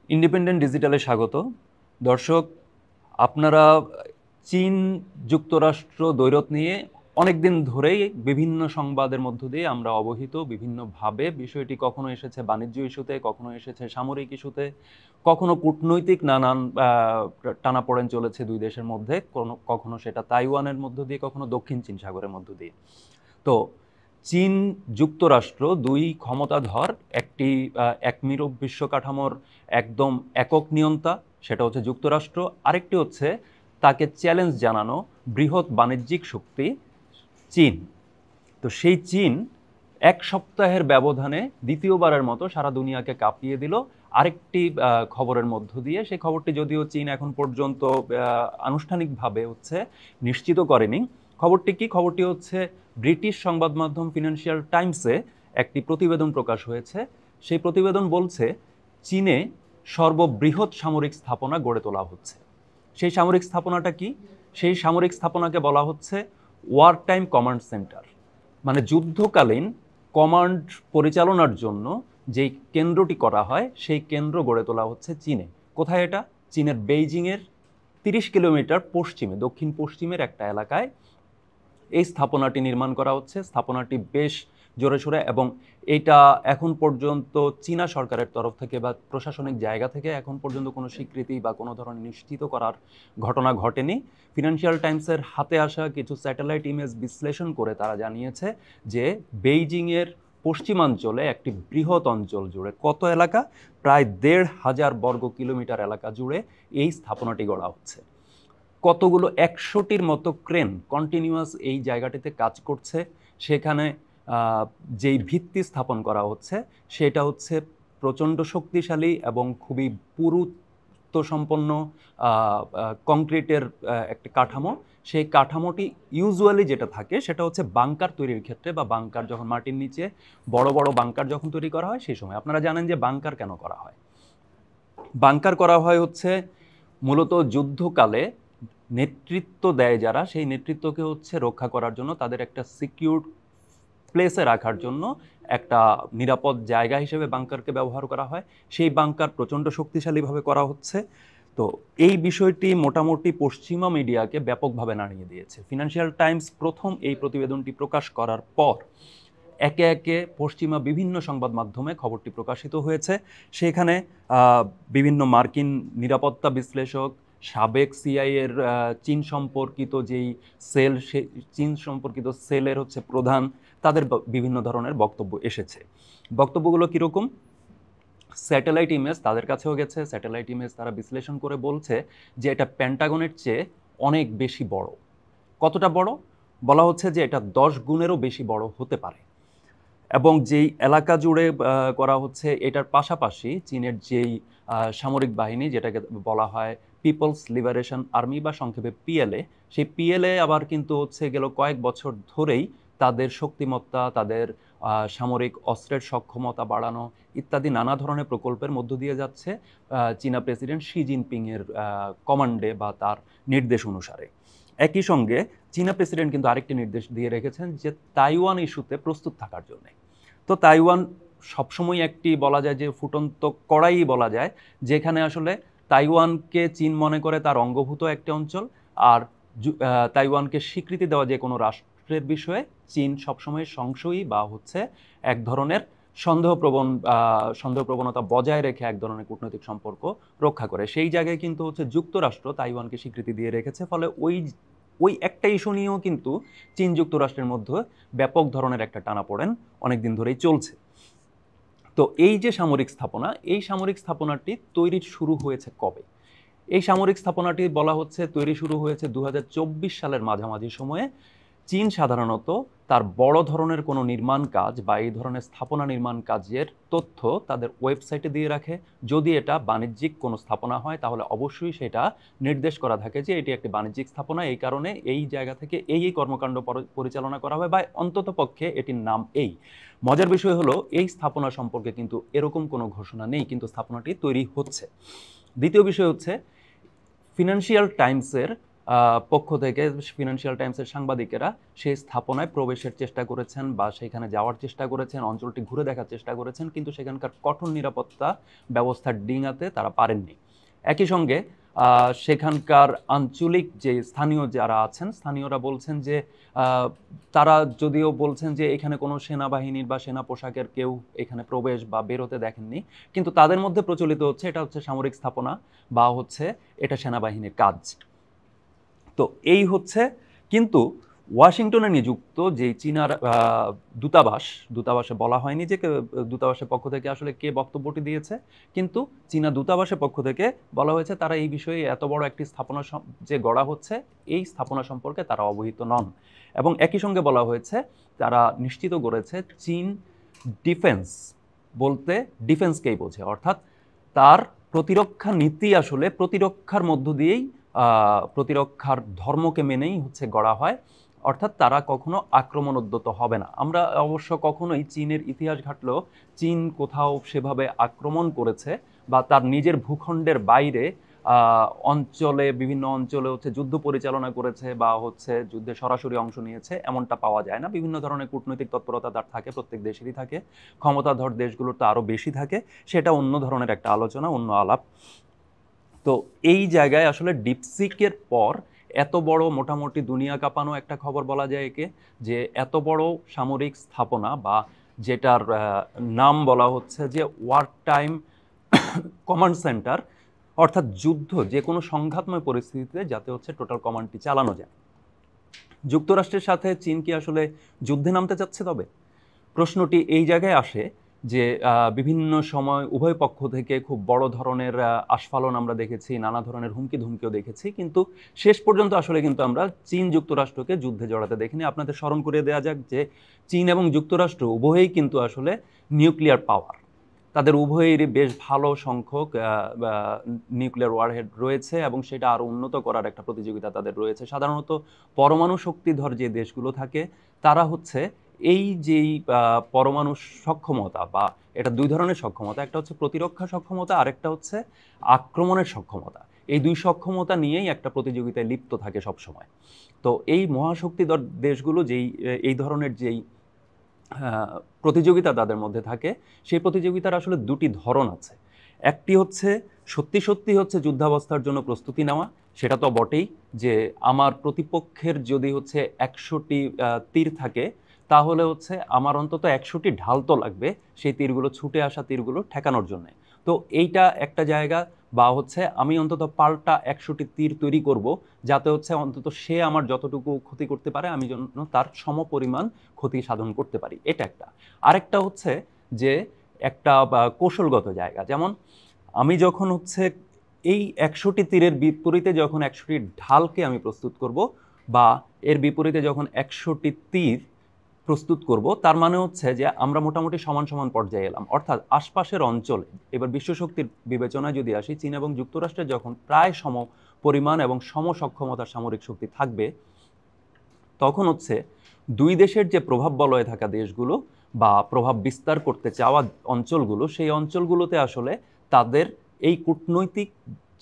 Independent ডিজিটালে স্বাগত। দর্শক, আপনারা চীন যুক্তরাষ্ট্র দ্বৈরথ নিয়ে অনেক দিন ধরেই বিভিন্ন সংবাদের মধ্য দিয়ে আমরা অবহিত। বিভিন্নভাবে বিষয়টি কখনো এসেছে বাণিজ্য ইস্যুতে, কখনো এসেছে সামরিক ইস্যুতে, কখনো কূটনৈতিক নানান টানাপোড়েন চলেছে দুই দেশের মধ্যে, কখনো সেটা তাইওয়ানের মধ্য দিয়ে, কখনো দক্ষিণ চীন সাগরের মধ্য দিয়ে। তো চীন যুক্তরাষ্ট্র দুই ক্ষমতাধর একটি একমিরূপ বিশ্ব কাঠামোর একদম একক নিয়ন্তা, সেটা হচ্ছে যুক্তরাষ্ট্র। আরেকটি হচ্ছে তাকে চ্যালেঞ্জ জানানো বৃহৎ বাণিজ্যিক শক্তি চীন। তো সেই চীন এক সপ্তাহের ব্যবধানে দ্বিতীয়বারের মতো সারা দুনিয়াকে কাঁপিয়ে দিল আরেকটি খবরের মধ্য দিয়ে। সেই খবরটি যদিও চীন এখন পর্যন্ত আনুষ্ঠানিকভাবে হচ্ছে নিশ্চিত করেনি। খবরটি কি? খবরটি হচ্ছে ব্রিটিশ সংবাদ মাধ্যম ফিনান্সিয়াল টাইমসে একটি প্রতিবেদন প্রকাশ হয়েছে। সেই প্রতিবেদন বলছে চীনে সর্ববৃহৎ সামরিক স্থাপনা গড়ে তোলা হচ্ছে। সেই সামরিক স্থাপনাটা কি? সেই সামরিক স্থাপনাকে বলা হচ্ছে ওয়ার টাইম কমান্ড সেন্টার। মানে যুদ্ধকালীন কমান্ড পরিচালনার জন্য যেই কেন্দ্রটি করা হয় সেই কেন্দ্র গড়ে তোলা হচ্ছে চীনে। কোথায় এটা? চীনের বেইজিংয়ের 30 কিলোমিটার পশ্চিমে, দক্ষিণ পশ্চিমের একটা এলাকায় এই স্থাপনাটি নির্মাণ করা হচ্ছে। স্থাপনাটি বেশ জোরে সোরে, এবং এটা এখন পর্যন্ত চীনা সরকারের তরফ থেকে বা প্রশাসনিক জায়গা থেকে এখন পর্যন্ত কোনো স্বীকৃতি বা কোনো ধরনের নিশ্চিত করার ঘটনা ঘটেনি। ফিনান্সিয়াল টাইমসের হাতে আসা কিছু স্যাটেলাইট ইমেজ বিশ্লেষণ করে তারা জানিয়েছে যে বেইজিংয়ের পশ্চিমাঞ্চলে একটি বৃহৎ অঞ্চল জুড়ে, কত এলাকা? প্রায় 1,500 বর্গ কিলোমিটার এলাকা জুড়ে এই স্থাপনাটি গড়া হচ্ছে। কতগুলো 100টির মতো ক্রেন কন্টিনিউয়াস এই জায়গাটিতে কাজ করছে। সেখানে যেই ভিত্তি স্থাপন করা হচ্ছে সেটা হচ্ছে প্রচণ্ড শক্তিশালী এবং খুবই পুরুত্ব সম্পন্ন কংক্রিটের একটি কাঠামো। সেই কাঠামোটি ইউজুয়ালি যেটা থাকে সেটা হচ্ছে বাংকার তৈরির ক্ষেত্রে, বা বাংকার যখন মাটির নিচে বড় বড় বাংকার যখন তৈরি করা হয় সেই সময়। আপনারা জানেন যে বাংকার কেন করা হয়? বাংকার করা হয় হচ্ছে মূলত যুদ্ধকালে নেতৃত্ব দেয় যারা, সেই নেতৃত্বকে হচ্ছে রক্ষা করার জন্য, তাদের একটা সিকিউর প্লেসে রাখার জন্য একটা নিরাপদ জায়গা হিসেবে বাংকারকে ব্যবহার করা হয়। সেই বাংকার প্রচণ্ড শক্তিশালীভাবে করা হচ্ছে। তো এই বিষয়টি মোটামুটি পশ্চিমা মিডিয়াকে ব্যাপকভাবে নাড়িয়ে দিয়েছে। ফিনান্সিয়াল টাইমস প্রথম এই প্রতিবেদনটি প্রকাশ করার পর একে একে পশ্চিমা বিভিন্ন সংবাদ মাধ্যমে খবরটি প্রকাশিত হয়েছে। সেখানে বিভিন্ন মার্কিন নিরাপত্তা বিশ্লেষক, সাবেক সিআইএর চীন সম্পর্কিত যেই সেল, সে চীন সম্পর্কিত সেলের হচ্ছে প্রধান, তাদের বিভিন্ন ধরনের বক্তব্য এসেছে। বক্তব্যগুলো কীরকম? স্যাটেলাইট ইমেজ তাদের কাছেও গেছে। স্যাটেলাইট ইমেজ তারা বিশ্লেষণ করে বলছে যে এটা পেন্টাগনের চেয়ে অনেক বেশি বড়। কতটা বড়? বলা হচ্ছে যে এটা 10 গুণেরও বেশি বড় হতে পারে। এবং যেই এলাকা জুড়ে করা হচ্ছে, এটার পাশাপাশি চীনের যেই সামরিক বাহিনী, যেটাকে বলা হয় পিপলস লিবারেশন আর্মি বা সংক্ষেপে পিএলএ, সেই পিএলএ আবার কিন্তু হচ্ছে গেল কয়েক বছর ধরেই তাদের শক্তিমত্তা, তাদের সামরিক অস্ত্রের সক্ষমতা বাড়ানো ইত্যাদি নানা ধরনের প্রকল্পের মধ্য দিয়ে যাচ্ছে চীনা প্রেসিডেন্ট শি জিনপিংয়ের কমান্ডে বা তার নির্দেশ অনুসারে। একই সঙ্গে চীনা প্রেসিডেন্ট কিন্তু আরেকটি নির্দেশ দিয়ে রেখেছেন যে তাইওয়ান ইস্যুতে প্রস্তুত থাকার জন্য। তো তাইওয়ান সবসময় একটি বলা যায় যে ফুটন্ত কড়াই বলা যায়, যেখানে আসলে তাইওয়ানকে চীন মনে করে তার অঙ্গভূত একটি অঞ্চল। আর তাইওয়ানকে স্বীকৃতি দেওয়া যে কোনো রাষ্ট্রের বিষয়ে চীন সবসময় সংশয়ী বা হচ্ছে এক ধরনের সন্দেহপ্রবণতা বজায় রেখে এক ধরনের কূটনৈতিক সম্পর্ক রক্ষা করে। সেই জায়গায় কিন্তু হচ্ছে যুক্তরাষ্ট্র তাইওয়ানকে স্বীকৃতি দিয়ে রেখেছে। ফলে ওই একটা ইস্যু নিয়েও কিন্তু চীন যুক্তরাষ্ট্রের মধ্যে ব্যাপক ধরনের একটা টানাপোড়েন অনেকদিন ধরেই চলছে। তো এই যে সামরিক স্থাপনা, এই সামরিক স্থাপনাটি তৈরি শুরু হয়েছে কবে? এই সামরিক স্থাপনাটি বলা হচ্ছে তৈরি শুরু হয়েছে 2024 সালের মাঝামাঝি সময়ে। চীন সাধারণত তার বড় ধরনের কোনো নির্মাণ কাজ বা এই ধরনের স্থাপনা নির্মাণ কাজের তথ্য তাদের ওয়েবসাইটে দিয়ে রাখে। যদি এটা বাণিজ্যিক কোনো স্থাপনা হয় তাহলে অবশ্যই সেটা নির্দেশ করা থাকে যে এটি একটি বাণিজ্যিক স্থাপনা, এই কারণে এই জায়গা থেকে এই কর্মকাণ্ড পরিচালনা করা হবে, বা অন্তত পক্ষে এটির নাম এই। মজার বিষয় হলো এই স্থাপনা সম্পর্কে কিন্তু এরকম কোনো ঘোষণা নেই, কিন্তু স্থাপনাটি তৈরি হচ্ছে। দ্বিতীয় বিষয় হচ্ছে ফিনান্সিয়াল টাইমসের পক্ষ থেকে ফিনান্সিয়াল টাইমসের সাংবাদিকেরা সেই স্থাপনায় প্রবেশের চেষ্টা করেছেন বা সেখানে যাওয়ার চেষ্টা করেছেন, অঞ্চলটি ঘুরে দেখার চেষ্টা করেছেন, কিন্তু সেখানকার কঠোর নিরাপত্তা ব্যবস্থার ডিঙাতে তারা পারেননি। একই সঙ্গে সেখানকার আঞ্চলিক যে স্থানীয় যারা আছেন, স্থানীয়রা বলছেন যে তারা যদিও বলছেন যে এখানে কোনো সেনাবাহিনীর বা সেনা পোশাকের কেউ এখানে প্রবেশ বা বেরোতে দেখেননি, কিন্তু তাদের মধ্যে প্রচলিত হচ্ছে এটা হচ্ছে সামরিক স্থাপনা বা হচ্ছে এটা সেনাবাহিনীর কাজ। তো এই হচ্ছে, কিন্তু ওয়াশিংটনে নিযুক্ত যে চীনার দূতাবাসে বলা হয়নি যে দূতাবাসের পক্ষ থেকে আসলে কে বক্তব্যটি দিয়েছে, কিন্তু চীনা দূতাবাসের পক্ষ থেকে বলা হয়েছে তারা এই বিষয়ে এত বড় একটি স্থাপনা যে গড়া হচ্ছে এই স্থাপনা সম্পর্কে তারা অবহিত নন। এবং একই সঙ্গে বলা হয়েছে তারা নিশ্চিত করেছে চীন ডিফেন্স বলতে ডিফেন্সকেই বোঝে, অর্থাৎ তার প্রতিরক্ষা নীতি আসলে প্রতিরক্ষার মধ্য দিয়েই প্রতিরক্ষার ধর্মকে মেনেই হচ্ছে গড়া হয়, অর্থাৎ তারা কখনো আক্রমণোদ্যত হবে না। আমরা অবশ্য কখনোই চীনের ইতিহাস ঘাটলেও চীন কোথাও সেভাবে আক্রমণ করেছে বা তার নিজের ভূখণ্ডের বাইরে অঞ্চলে বিভিন্ন অঞ্চলে হচ্ছে যুদ্ধ পরিচালনা করেছে বা হচ্ছে যুদ্ধে সরাসরি অংশ নিয়েছে এমনটা পাওয়া যায় না। বিভিন্ন ধরনের কূটনৈতিক তৎপরতা তার থাকে, প্রত্যেক দেশেরই থাকে, ক্ষমতাধর দেশগুলোর তো আরও বেশি থাকে, সেটা অন্য ধরনের একটা আলোচনা, অন্য আলাপ। তো এই জায়গায় আসলে ডিপসিকের পর এত বড় মোটামুটি দুনিয়া কাঁপানো একটা খবর বলা যায় একে, যে এত বড় সামরিক স্থাপনা বা যেটার নাম বলা হচ্ছে যে ওয়ার টাইম কমান্ড সেন্টার, অর্থাৎ যুদ্ধ যে কোনো সংঘাতময় পরিস্থিতিতে যাতে হচ্ছে টোটাল কমান্ডটি চালানো যায়। যুক্তরাষ্ট্রের সাথে চীন কি আসলে যুদ্ধে নামতে চাচ্ছে? তবে প্রশ্নটি এই জায়গায় আসে যে বিভিন্ন সময় উভয় পক্ষ থেকে খুব বড় ধরনের আস্ফালন আমরা দেখেছি, নানা ধরনের হুমকি ধুমকিও দেখেছি, কিন্তু শেষ পর্যন্ত আসলে কিন্তু আমরা চীন যুক্তরাষ্ট্রকে যুদ্ধে জড়াতে দেখিনি। আপনাদের স্মরণ করিয়ে দেওয়া যাক যে চীন এবং যুক্তরাষ্ট্র উভয়েই কিন্তু আসলে নিউক্লিয়ার পাওয়ার, তাদের উভয়েরই বেশ ভালো সংখ্যক নিউক্লিয়ার ওয়ারহেড রয়েছে এবং সেটা আরও উন্নত করার একটা প্রতিযোগিতা তাদের রয়েছে। সাধারণত পরমাণু শক্তিধর যে দেশগুলো থাকে তারা হচ্ছে এই যেই পরমাণু সক্ষমতা, বা এটা দুই ধরনের সক্ষমতা, একটা হচ্ছে প্রতিরক্ষা সক্ষমতা, আরেকটা হচ্ছে আক্রমণের সক্ষমতা। এই দুই সক্ষমতা নিয়েই একটা প্রতিযোগিতায় লিপ্ত থাকে সব সময়। তো এই মহাশক্তিধর দেশগুলো এই ধরনের যেই প্রতিযোগিতা তাদের মধ্যে থাকে, সেই প্রতিযোগিতার আসলে দুটি ধরন আছে। একটি হচ্ছে সত্যি সত্যি হচ্ছে যুদ্ধাবস্থার জন্য প্রস্তুতি নেওয়া, সেটা তো বটেই, যে আমার প্রতিপক্ষের যদি হচ্ছে 100টি তীর থাকে তাহলে হচ্ছে আমার অন্তত 100টি ঢাল তো লাগবে সেই তীরগুলো, ছুটে আসা তীরগুলো ঠেকানোর জন্য। তো এইটা একটা জায়গা, বা হচ্ছে আমি অন্তত পাল্টা 100টি তীর তৈরি করব যাতে হচ্ছে অন্তত সে আমার যতটুকু ক্ষতি করতে পারে আমি জন্য তার সমপরিমাণ ক্ষতি সাধন করতে পারি, এটা একটা। আরেকটা হচ্ছে যে একটা কৌশলগত জায়গা, যেমন আমি যখন হচ্ছে এই 100টি তীরের বিপরীতে যখন 100টি ঢালকে আমি প্রস্তুত করব, বা এর বিপরীতে যখন 100টি তীর প্রস্তুত করব, তার মানে হচ্ছে যে আমরা মোটামুটি সমান সমান পর্যায়ে এলাম। অর্থাৎ আশপাশের অঞ্চলে এবার বিশ্বশক্তির বিবেচনায় যদি আসি, চীন এবং যুক্তরাষ্ট্রের যখন প্রায় সম পরিমাণ এবং সমসক্ষমতার সামরিক শক্তি থাকবে, তখন হচ্ছে দুই দেশের যে প্রভাব বলয়ে থাকা দেশগুলো বা প্রভাব বিস্তার করতে চাওয়া অঞ্চলগুলো, সেই অঞ্চলগুলোতে আসলে তাদের এই কূটনৈতিক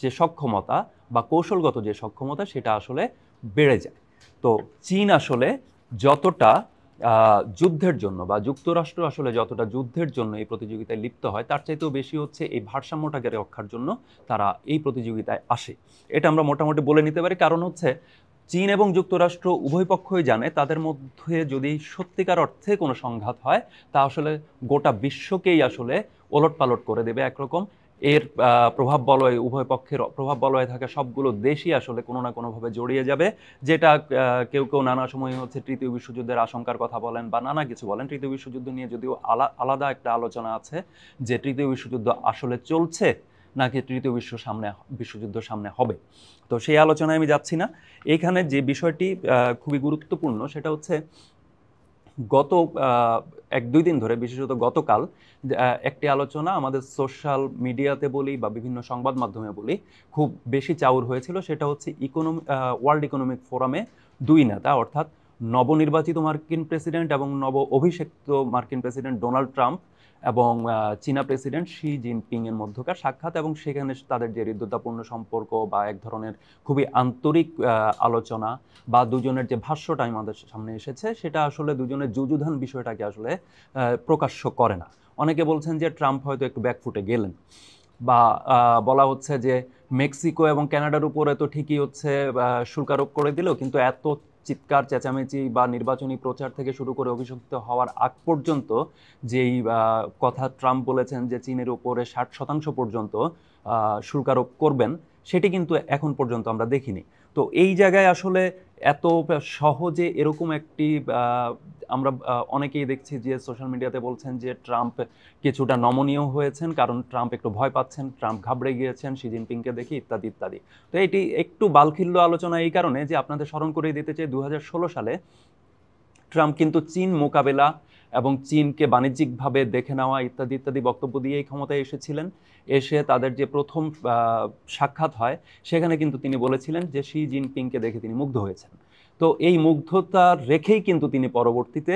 যে সক্ষমতা বা কৌশলগত যে সক্ষমতা সেটা আসলে বেড়ে যায়। তো চীন আসলে যতটা যুদ্ধের জন্য, বা যুক্তরাষ্ট্র আসলে যতটা যুদ্ধের জন্য এই প্রতিযোগিতায় লিপ্ত হয়, তার চাইতেও বেশি হচ্ছে এই ভারসাম্যটাকে রক্ষার জন্য তারা এই প্রতিযোগিতায় আসে। এটা আমরা মোটামুটি বলে নিতে পারি। কারণ হচ্ছে চীন এবং যুক্তরাষ্ট্র উভয় পক্ষই জানে তাদের মধ্যে যদি সত্যিকার অর্থে কোনো সংঘাত হয় তা আসলে গোটা বিশ্বকেই আসলে ওলটপালট করে দেবে একরকম। এর প্রভাব বলয়ে, উভয় পক্ষের প্রভাব বলয়ে থাকা সবগুলো দেশই আসলে কোনো না কোনোভাবে জড়িয়ে যাবে, যেটা কেউ কেউ নানা সময় হচ্ছে তৃতীয় বিশ্বযুদ্ধের আশঙ্কার কথা বলেন বা নানা কিছু বলেন। তৃতীয় বিশ্বযুদ্ধ নিয়ে যদিও আলাদা একটা আলোচনা আছে যে তৃতীয় বিশ্বযুদ্ধ আসলে চলছে নাকি তৃতীয় বিশ্বযুদ্ধ সামনে হবে, তো সেই আলোচনায় আমি যাচ্ছি না। এইখানে যে বিষয়টি খুবই গুরুত্বপূর্ণ সেটা হচ্ছে গত 1-2 দিন ধরে, বিশেষত গতকাল একটি আলোচনা আমাদের সোশ্যাল মিডিয়াতে বলি বা বিভিন্ন সংবাদ মাধ্যমে বলি খুব বেশি চাউর হয়েছিল। সেটা হচ্ছে ওয়ার্ল্ড ইকোনমিক ফোরামে দুই নেতা, অর্থাৎ নবনির্বাচিত মার্কিন প্রেসিডেন্ট এবং নব অভিষিক্ত মার্কিন প্রেসিডেন্ট ডোনাল্ড ট্রাম্প এবং চীনা প্রেসিডেন্ট শি জিনপিং এর মধ্যকার সাক্ষাৎ, এবং সেখানে তাদের যে হৃদ্যতাপূর্ণ সম্পর্ক বা এক ধরনের খুবই আন্তরিক আলোচনা বা দুজনের যে ভাষ্যটা আমাদের সামনে এসেছে, সেটা আসলে দুজনের যুযুধান বিষয়টাকে আসলে প্রকাশ্য করে না। অনেকে বলছেন যে ট্রাম্প হয়তো একটু ব্যাকফুটে গেলেন, বা বলা হচ্ছে যে মেক্সিকো এবং কানাডার উপরে তো ঠিকই হচ্ছে শুল্ক আরোপ করে দিল, কিন্তু এত চিৎকার চেঁচামেচি বা নির্বাচনী প্রচার থেকে শুরু করে অভিষিক্ত হওয়ার আগ পর্যন্ত যেই কথা ট্রাম্প বলেছেন যে চীনের উপরে 60% পর্যন্ত শুল্ক আরোপ করবেন, সেটি কিন্তু এখন পর্যন্ত আমরা দেখিনি। তো এই জায়গায় আসলে এত সহজে এরকম একটি আমরা অনেকেই দেখছি যে সোশ্যাল মিডিয়াতে বলছেন যে ট্রাম্প কিছুটা নমনীয় হয়েছেন, কারণ ট্রাম্প একটু ভয় পাচ্ছেন, ট্রাম্প ঘাবড়ে গিয়েছেন শি জিনপিংকে দেখে, ইত্যাদি ইত্যাদি। তো এটি একটু বালখিল্য আলোচনা এই কারণে যে আপনাদের স্মরণ করিয়ে দিতে চাই 2016 সালে ট্রাম্প কিন্তু চীন মোকাবেলা এবং চীনকে বাণিজ্যিকভাবে দেখে নেওয়া ইত্যাদি ইত্যাদি বক্তব্য দিয়ে এই ক্ষমতায় এসেছিলেন। এসে তাদের যে প্রথম সাক্ষাৎ হয়, সেখানে কিন্তু তিনি বলেছিলেন যে শি জিনপিংকে দেখে তিনি মুগ্ধ হয়েছেন। তো এই মুগ্ধতা রেখেই কিন্তু তিনি পরবর্তীতে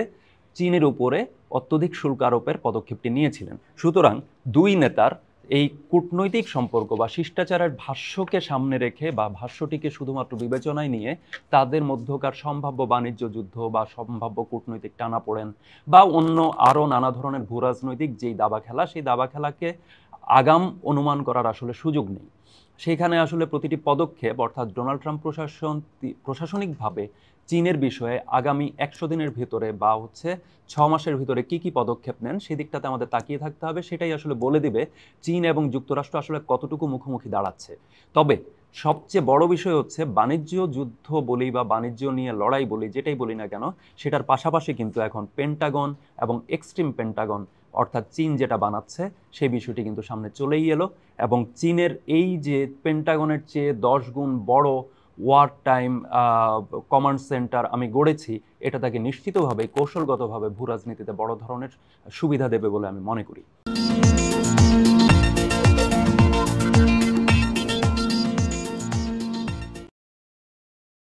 চীনের উপরে অত্যধিক শুল্ক আরোপের পদক্ষেপটি নিয়েছিলেন। সুতরাং দুই নেতার এই কূটনৈতিক সম্পর্ক বা শিষ্টাচারের ভাষ্যকে সামনে রেখে বা ভাষ্যটিকে শুধুমাত্র বিবেচনায় নিয়ে তাদের মধ্যকার সম্ভাব্য বাণিজ্য যুদ্ধ বা সম্ভাব্য কূটনৈতিক টানাপোড়েন বা অন্য আরও নানা ধরনের ভূরাজনৈতিক যেই দাবা খেলা, সেই দাবা খেলাকে আগাম অনুমান করার আসলে সুযোগ নেই। সেখানে আসলে প্রতিটি পদক্ষেপ, অর্থাৎ ডোনাল্ড ট্রাম্প প্রশাসনিকভাবে চীনের বিষয়ে আগামী 100 দিনের ভিতরে বা 6 মাসের ভিতরে কি কি পদক্ষেপ নেন, সেদিকটাতে আমাদের তাকিয়ে থাকতে হবে। সেটাই আসলে বলে দিবে চীন এবং যুক্তরাষ্ট্র আসলে কতটুকু মুখোমুখি দাঁড়াচ্ছে। তবে সবচেয়ে বড় বিষয় হচ্ছে বাণিজ্য যুদ্ধ বলি বা বাণিজ্য নিয়ে লড়াই বলি, যেটাই বলি না কেন, সেটার পাশাপাশি কিন্তু এখন পেন্টাগন এবং এক্সট্রিম পেন্টাগন, অর্থাৎ চীন যেটা বানাচ্ছে, সেই বিষয়টি কিন্তু সামনে চলেই এলো। এবং চীনের এই যে পেন্টাগনের চেয়ে 10 গুণ বড় ওয়ার টাইম কমান্ড সেন্টার আমি গড়েছি, এটা তাকে নিশ্চিতভাবে কৌশলগতভাবে ভূরাজনীতিতে বড় ধরনের সুবিধা দেবে বলে আমি মনে করি।